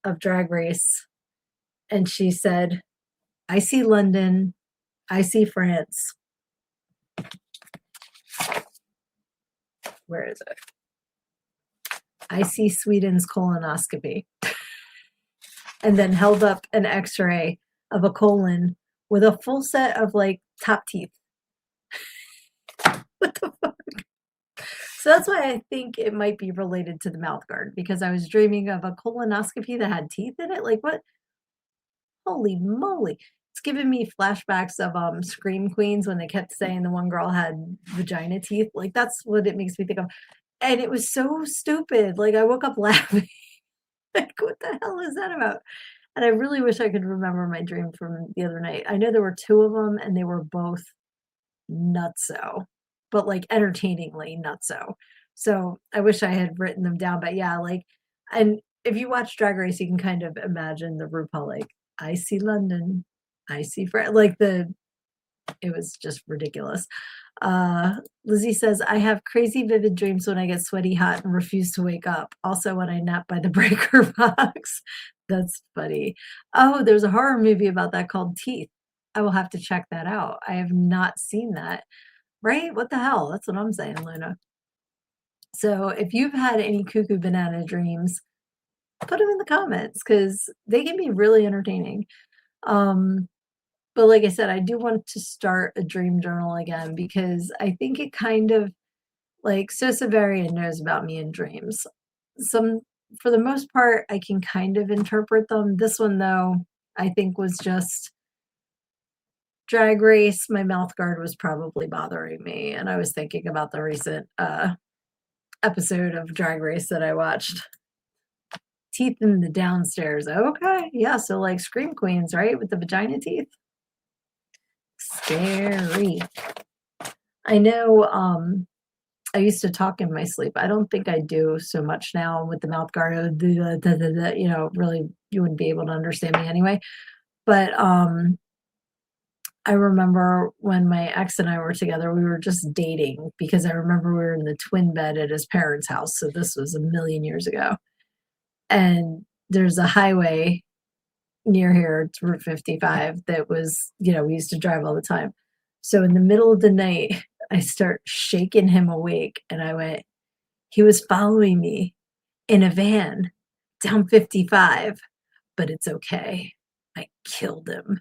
of Drag Race. And she said, I see London, I see France. Where is it? I see Sweden's colonoscopy. And then held up an x ray of a colon with a full set of like top teeth. What the fuck? So that's why I think it might be related to the mouth guard, because I was dreaming of a colonoscopy that had teeth in it. Like, what? Holy moly. It's giving me flashbacks of Scream Queens when they kept saying the one girl had vagina teeth. Like, that's what it makes me think of. And it was so stupid. Like, I woke up laughing. Like, what the hell is that about? And I really wish I could remember my dream from the other night. I know there were two of them, and they were both nutso, but like entertainingly nutso. So I wish I had written them down, but yeah, like, and if you watch Drag Race, you can kind of imagine the RuPaul, like, I see London, I see France, like it was just ridiculous. Lizzie says, I have crazy vivid dreams when I get sweaty hot and refuse to wake up. Also when I nap by the breaker box. That's funny. Oh, there's a horror movie about that called Teeth. I will have to check that out. I have not seen that. Right? What the hell? That's what I'm saying, Luna. So if you've had any cuckoo banana dreams, put them in the comments because they can be really entertaining. But like I said, I do want to start a dream journal again because I think it kind of like Sosa Varian knows about me in dreams. Some, for the most part, I can kind of interpret them. This one, though, I think was just Drag Race. My mouth guard was probably bothering me, and I was thinking about the recent episode of Drag Race that I watched. Teeth in the downstairs. Okay, yeah, so like Scream Queens, right, with the vagina teeth. Scary. I know, I used to talk in my sleep. I don't think I do so much now with the mouth guard, you know, really, you wouldn't be able to understand me anyway. But, I remember when my ex and I were together, we were just dating because I remember we were in the twin bed at his parents' house, so this was a million years ago, and there's a highway near here, it's Route 55, that was, you know, we used to drive all the time. So in the middle of the night, I start shaking him awake, and I went, he was following me in a van down 55, but it's okay. I killed him.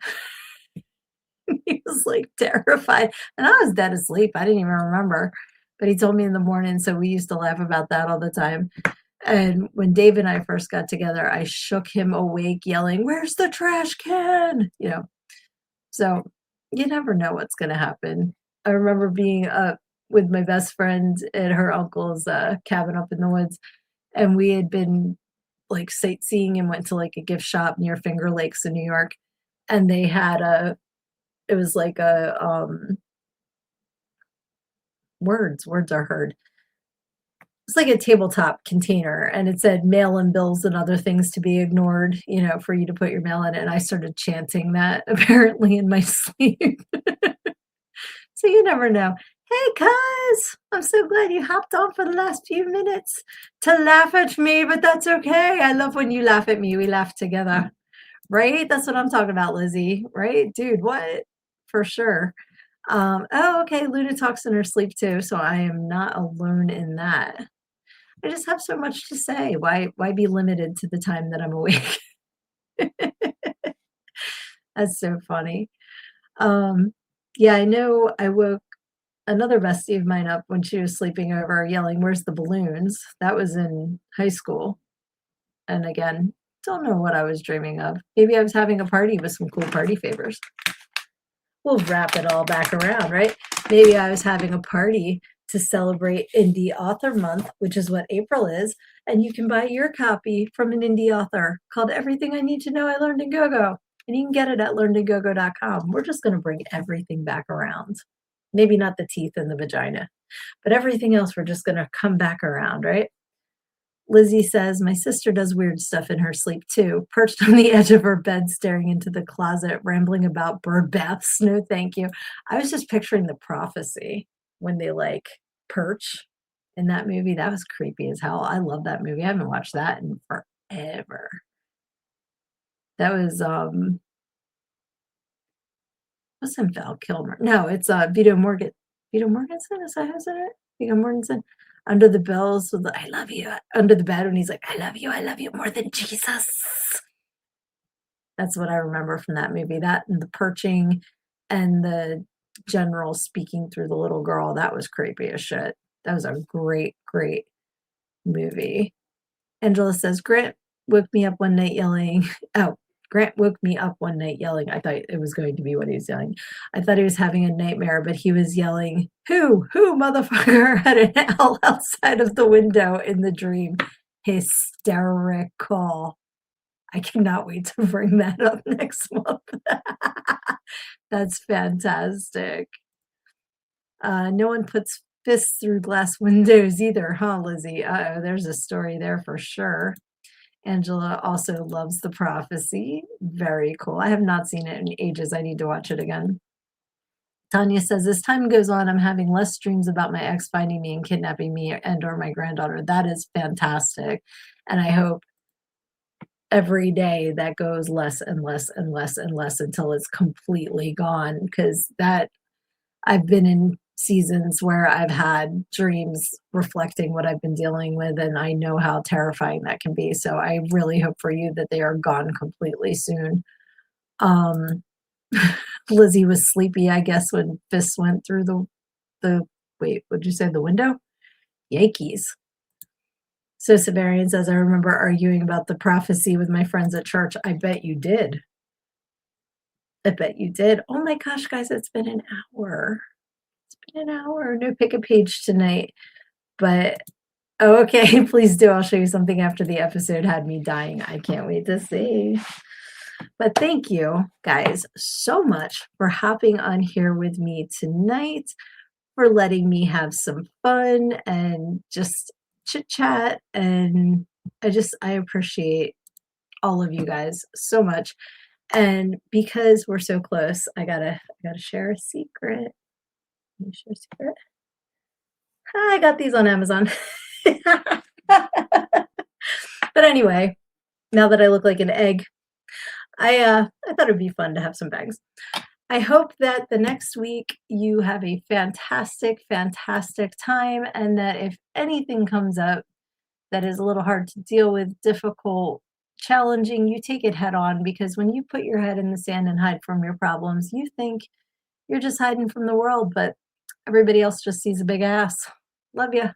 He was like terrified, and I was dead asleep. I didn't even remember, but he told me in the morning. So we used to laugh about that all the time. And when Dave and I first got together, I shook him awake, yelling, "Where's the trash can?" You know, so you never know what's going to happen. I remember being up with my best friend at her uncle's cabin up in the woods, and we had been like sightseeing and went to like a gift shop near Finger Lakes in New York, and they had it was like a words are heard. It's like a tabletop container, and it said mail-in bills and other things to be ignored, you know, for you to put your mail in, and I started chanting that apparently in my sleep. So you never know. Hey, cuz, I'm so glad you hopped on for the last few minutes to laugh at me, but that's okay. I love when you laugh at me. We laugh together, right? That's what I'm talking about, Lizzie, right? Dude, what? For sure. Oh, okay. Luna talks in her sleep too, so I am not alone in that. I just have so much to say. Why be limited to the time that I'm awake? That's so funny. Um, yeah, I know I woke another bestie of mine up when she was sleeping over yelling, "Where's the balloons?" That was in high school. And again, don't know what I was dreaming of. Maybe I was having a party with some cool party favors. We'll wrap it all back around, right? Maybe I was having a party to celebrate Indie Author Month, which is what April is, and you can buy your copy from an indie author called Everything I Need to Know I Learned in Go-Go, and you can get it at learnedingogo.com. We're just going to bring everything back around. Maybe not the teeth and the vagina, but everything else we're just going to come back around, right? Lizzie says, my sister does weird stuff in her sleep too, perched on the edge of her bed, staring into the closet, rambling about bird baths. No, thank you. I was just picturing the prophecy when they like perch in that movie. That was creepy as hell. I love that movie. I haven't watched that in forever. That was, wasn't Val Kilmer. No, it's Vito Morgan. Vito Morganson? Is that who's in it? Vito Morganson? Under the bells with the I love you under the bed when he's like, I love you more than Jesus. That's what I remember from that movie. That and the perching and the general speaking through the little girl. That was creepy as shit. That was a great, great movie. Angela says, Grant woke me up one night yelling, oh, Grant woke me up one night yelling. I thought it was going to be what he was yelling. I thought he was having a nightmare, but he was yelling, who, motherfucker, had an owl outside of the window in the dream. Hysterical. I cannot wait to bring that up next month. That's fantastic. No one puts fists through glass windows either, huh, Lizzie? Uh-oh, there's a story there for sure. Angela also loves The Prophecy. Very cool. I have not seen it in ages. I need to watch it again. Tanya says, as time goes on, I'm having less dreams about my ex finding me and kidnapping me and or my granddaughter. That is fantastic. And I hope every day that goes less and less and less and less until it's completely gone. Because that I've been in seasons where I've had dreams reflecting what I've been dealing with, and I know how terrifying that can be. So I really hope for you that they are gone completely soon. Um, Lizzie was sleepy, I guess, when fists went through the wait, would you say the window? Yankees. So Severian says, I remember arguing about the prophecy with my friends at church. I bet you did. I bet you did. Oh my gosh, guys, it's been an hour. It's been an hour. No pick a page tonight. But oh, okay, please do. I'll show you something after the episode had me dying. I can't wait to see. But thank you guys so much for hopping on here with me tonight, for letting me have some fun and just chit chat. And I appreciate all of you guys so much. And because we're so close, I gotta share a secret. Let me share a secret. I got these on Amazon. But anyway, now that I look like an egg, I thought it'd be fun to have some bags. I hope that the next week you have a fantastic, fantastic time, and that if anything comes up that is a little hard to deal with, difficult, challenging, you take it head on, because when you put your head in the sand and hide from your problems, you think you're just hiding from the world, but everybody else just sees a big ass. Love ya.